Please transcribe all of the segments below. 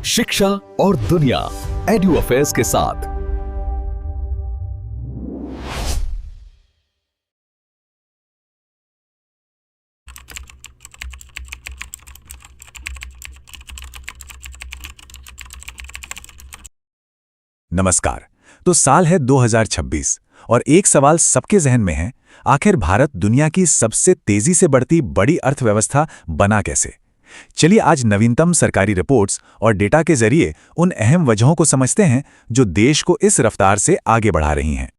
शिक्षा और दुनिया एडू अफेयर्स के साथ। नमस्कार। तो साल है 2026 और एक सवाल सबके जहन में है, आखिर भारत दुनिया की सबसे तेजी से बढ़ती बड़ी अर्थव्यवस्था बना कैसे? चलिए आज नवीनतम सरकारी रिपोर्ट्स और डेटा के जरिए उन अहम वजहों को समझते हैं जो देश को इस रफ्तार से आगे बढ़ा रही हैं।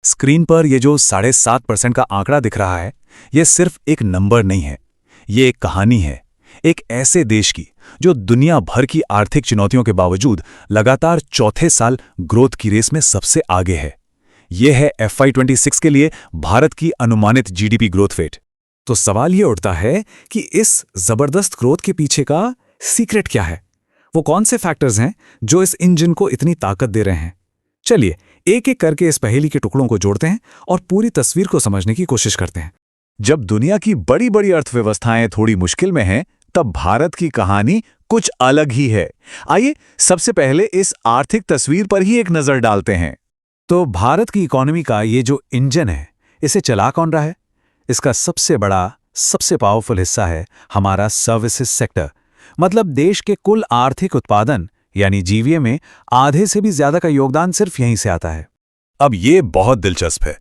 स्क्रीन पर ये जो 7.5% का आंकड़ा दिख रहा है, ये सिर्फ एक नंबर नहीं है, ये एक कहानी है, एक ऐसे देश की जो दुनिया भर की आर्थिक चुनौतियों के बावजूद लगातार चौथे साल ग्रोथ की रेस में सबसे आगे है। यह है FY26 के लिए भारत की अनुमानित जीडीपी ग्रोथ रेट। तो सवाल ये उठता है कि इस जबरदस्त ग्रोथ के पीछे का सीक्रेट क्या है? वो कौन से फैक्टर्स हैं जो इस इंजन को इतनी ताकत दे रहे हैं? चलिए एक एक करके इस पहेली के टुकड़ों को जोड़ते हैं और पूरी तस्वीर को समझने की कोशिश करते हैं। जब दुनिया की बड़ी बड़ी अर्थव्यवस्थाएं थोड़ी मुश्किल में हैं, तब भारत की कहानी कुछ अलग ही है। आइए सबसे पहले इस आर्थिक तस्वीर पर ही एक नजर डालते हैं। तो भारत की इकोनॉमी का ये जो इंजन है, इसे चला कौन रहा है? इसका सबसे बड़ा, सबसे पावरफुल हिस्सा है हमारा सर्विसेज सेक्टर। मतलब देश के कुल आर्थिक उत्पादन यानी जीवीए में आधे से भी ज्यादा का योगदान सिर्फ यहीं से आता है। अब ये बहुत दिलचस्प है।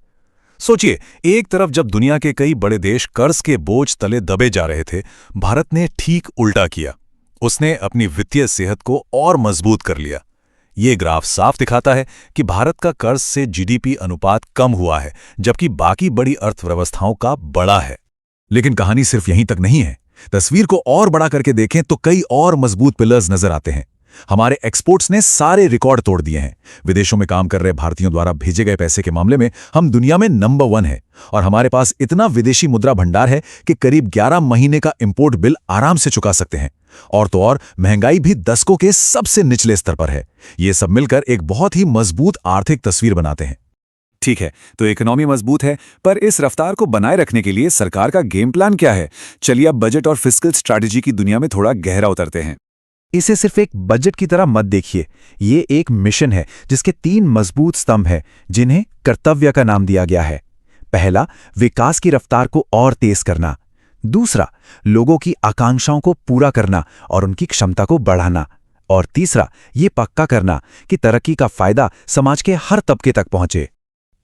सोचिए, एक तरफ जब दुनिया के कई बड़े देश कर्ज के बोझ तले दबे जा रहे थे, भारत ने ठीक उल्टा किया। उसने अपनी वित्तीय सेहत को और मजबूत कर लिया। ये ग्राफ साफ दिखाता है कि भारत का कर्ज से जीडीपी अनुपात कम हुआ है, जबकि बाकी बड़ी अर्थव्यवस्थाओं का बड़ा है। लेकिन कहानी सिर्फ यहीं तक नहीं है। तस्वीर को और बड़ा करके देखें तो कई और मजबूत पिलर्स नजर आते हैं। हमारे एक्सपोर्ट्स ने सारे रिकॉर्ड तोड़ दिए हैं। विदेशों में काम कर रहे भारतीयों द्वारा भेजे गए पैसे के मामले में हम दुनिया में नंबर 1 है और हमारे पास इतना विदेशी मुद्रा भंडार है कि करीब 11 महीने का इंपोर्ट बिल आराम से चुका सकते हैं। और तो और महंगाई भी दशकों के सबसे निचले स्तर पर है। ये सब मिलकर एक बहुत ही मजबूत आर्थिक तस्वीर बनाते हैं। ठीक है, तो इकोनॉमी मजबूत है, पर इस रफ्तार को बनाए रखने के लिए सरकार का गेम प्लान क्या है? चलिए अब बजट और फिस्कल स्ट्रैटेजी की दुनिया में थोड़ा गहरा उतरते हैं। इसे सिर्फ एक बजट की तरह मत देखिए। ये एक मिशन है जिसके 3 मजबूत स्तंभ हैं, जिन्हें कर्तव्य का नाम दिया गया है। पहला, विकास की रफ्तार को और तेज करना। दूसरा, लोगों की आकांक्षाओं को पूरा करना और उनकी क्षमता को बढ़ाना। और तीसरा, ये पक्का करना कि तरक्की का फायदा समाज के हर तबके तक पहुंचे।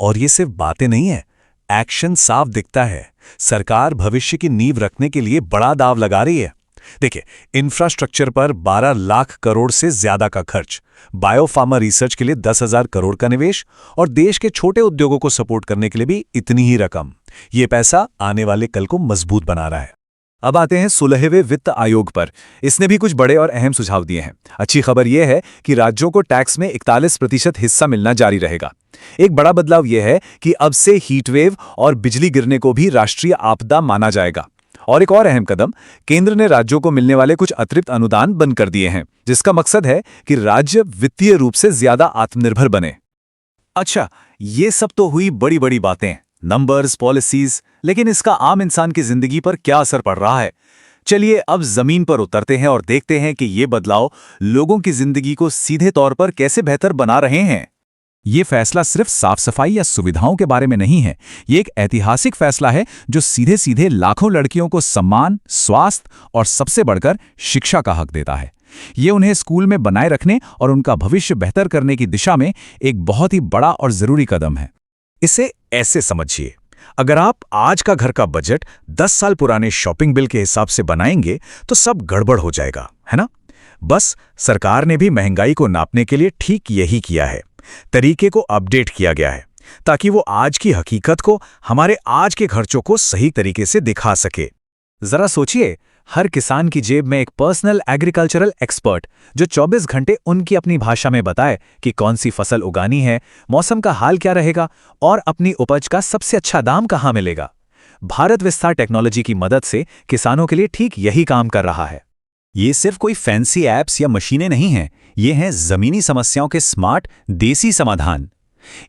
और ये सिर्फ बातें नहीं है, एक्शन साफ दिखता है। सरकार भविष्य की नींव रखने के लिए बड़ा दांव लगा रही है। देखिए, इंफ्रास्ट्रक्चर पर 12 लाख करोड़ से ज्यादा का खर्च, बायोफार्मा रिसर्च के लिए 10,000 करोड़ का निवेश और देश के छोटे उद्योगों को सपोर्ट करने के लिए भी इतनी ही रकम। ये पैसा आने वाले कल को मजबूत बना रहा है। अब आते हैं 16वें वित्त आयोग पर। इसने भी कुछ बड़े और अहम सुझाव दिए हैं। अच्छी खबर यह है कि राज्यों को टैक्स में 41% हिस्सा मिलना जारी रहेगा। एक बड़ा बदलाव यह है कि अब से हीटवेव और बिजली गिरने को भी राष्ट्रीय आपदा माना जाएगा। और एक और अहम कदम, केंद्र ने राज्यों को मिलने वाले कुछ अतिरिक्त अनुदान बंद कर दिए हैं, जिसका मकसद है कि राज्य वित्तीय रूप से ज्यादा आत्मनिर्भर बने। अच्छा, ये सब तो हुई बड़ी बड़ी बातें, नंबर्स, पॉलिसीज, लेकिन इसका आम इंसान की जिंदगी पर क्या असर पड़ रहा है? चलिए अब जमीन पर उतरते हैं और देखते हैं कि ये बदलाव लोगों की जिंदगी को सीधे तौर पर कैसे बेहतर बना रहे हैं। ये फैसला सिर्फ साफ सफाई या सुविधाओं के बारे में नहीं है। ये एक ऐतिहासिक फैसला है जो सीधे सीधे लाखों लड़कियों को सम्मान, स्वास्थ्य और सबसे बढ़कर शिक्षा का हक देता है। ये उन्हें स्कूल में बनाए रखने और उनका भविष्य बेहतर करने की दिशा में एक बहुत ही बड़ा और जरूरी कदम है। इसे ऐसे समझिए, अगर आप आज का घर का बजट 10 साल पुराने शॉपिंग बिल के हिसाब से बनाएंगे तो सब गड़बड़ हो जाएगा, है ना? बस सरकार ने भी महंगाई को नापने के लिए ठीक यही किया है। तरीके को अपडेट किया गया है ताकि वो आज की हकीकत को, हमारे आज के खर्चों को सही तरीके से दिखा सके। जरा सोचिए, हर किसान की जेब में एक पर्सनल एग्रीकल्चरल एक्सपर्ट जो 24 घंटे उनकी अपनी भाषा में बताए कि कौन सी फसल उगानी है, मौसम का हाल क्या रहेगा और अपनी उपज का सबसे अच्छा दाम कहाँ मिलेगा। भारत विस्तार टेक्नोलॉजी की मदद से किसानों के लिए ठीक यही काम कर रहा है। ये सिर्फ कोई फैंसी ऐप्स या मशीनें नहीं हैं, ये हैं जमीनी समस्याओं के स्मार्ट देसी समाधान।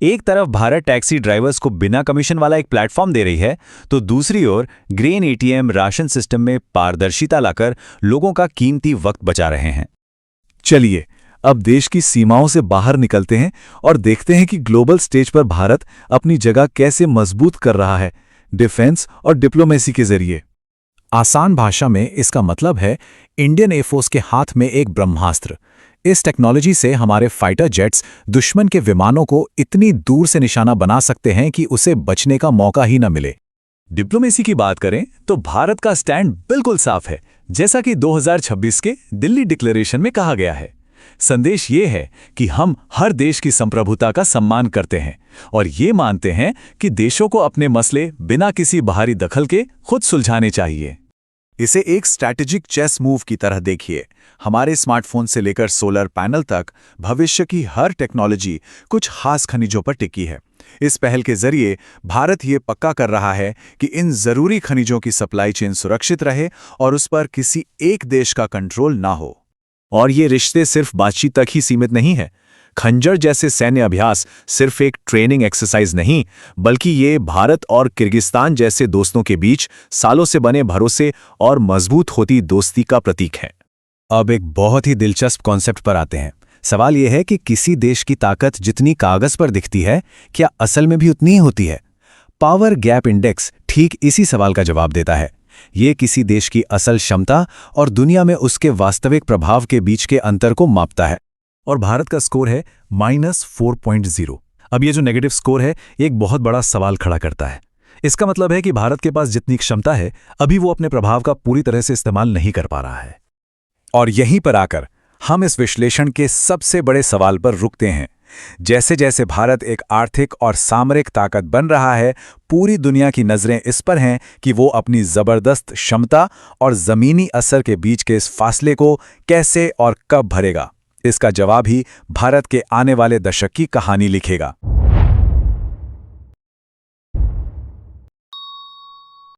एक तरफ भारत टैक्सी ड्राइवर्स को बिना कमीशन वाला एक प्लेटफॉर्म दे रही है, तो दूसरी ओर ग्रेन एटीएम राशन सिस्टम में पारदर्शिता लाकर लोगों का कीमती वक्त बचा रहे हैं। चलिए अब देश की सीमाओं से बाहर निकलते हैं और देखते हैं कि ग्लोबल स्टेज पर भारत अपनी जगह कैसे मजबूत कर रहा है, डिफेंस और डिप्लोमेसी के जरिए। आसान भाषा में इसका मतलब है इंडियन एयरफोर्स के हाथ में एक ब्रह्मास्त्र। इस टेक्नोलॉजी से हमारे फाइटर जेट्स दुश्मन के विमानों को इतनी दूर से निशाना बना सकते हैं कि उसे बचने का मौका ही न मिले। डिप्लोमेसी की बात करें तो भारत का स्टैंड बिल्कुल साफ है, जैसा कि 2026 के दिल्ली डिक्लेरेशन में कहा गया है। संदेश ये है कि हम हर देश की संप्रभुता का सम्मान करते हैं और ये मानते हैं कि देशों को अपने मसले बिना किसी बाहरी दखल के खुद सुलझाने चाहिए। इसे एक स्ट्रैटेजिक चेस मूव की तरह देखिए। हमारे स्मार्टफोन से लेकर सोलर पैनल तक भविष्य की हर टेक्नोलॉजी कुछ खास खनिजों पर टिकी है। इस पहल के जरिए भारत ये पक्का कर रहा है कि इन जरूरी खनिजों की सप्लाई चेन सुरक्षित रहे और उस पर किसी एक देश का कंट्रोल ना हो। और ये रिश्ते सिर्फ बातचीत तक ही सीमित नहीं है। खंजर जैसे सैन्य अभ्यास सिर्फ एक ट्रेनिंग एक्सरसाइज नहीं, बल्कि ये भारत और किर्गिस्तान जैसे दोस्तों के बीच सालों से बने भरोसे और मजबूत होती दोस्ती का प्रतीक है। अब एक बहुत ही दिलचस्प कॉन्सेप्ट पर आते हैं। सवाल यह है कि किसी देश की ताकत जितनी कागज पर दिखती है, क्या असल में भी उतनी ही होती है? पावर गैप इंडेक्स ठीक इसी सवाल का जवाब देता है। ये किसी देश की असल क्षमता और दुनिया में उसके वास्तविक प्रभाव के बीच के अंतर को मापता है। और भारत का स्कोर है -4.0। अब ये जो नेगेटिव स्कोर है, एक बहुत बड़ा सवाल खड़ा करता है। इसका मतलब है कि भारत के पास जितनी क्षमता है, अभी वो अपने प्रभाव का पूरी तरह से इस्तेमाल नहीं कर पा रहा है। और यहीं पर आकर हम इस विश्लेषण के सबसे बड़े सवाल पर रुकते हैं। जैसे जैसे भारत एक आर्थिक और सामरिक ताकत बन रहा है, पूरी दुनिया की नज़रें इस पर हैं कि वो अपनी ज़बरदस्त क्षमता और ज़मीनी असर के बीच के इस फासले को कैसे और कब भरेगा। इसका जवाब ही भारत के आने वाले दशक की कहानी लिखेगा।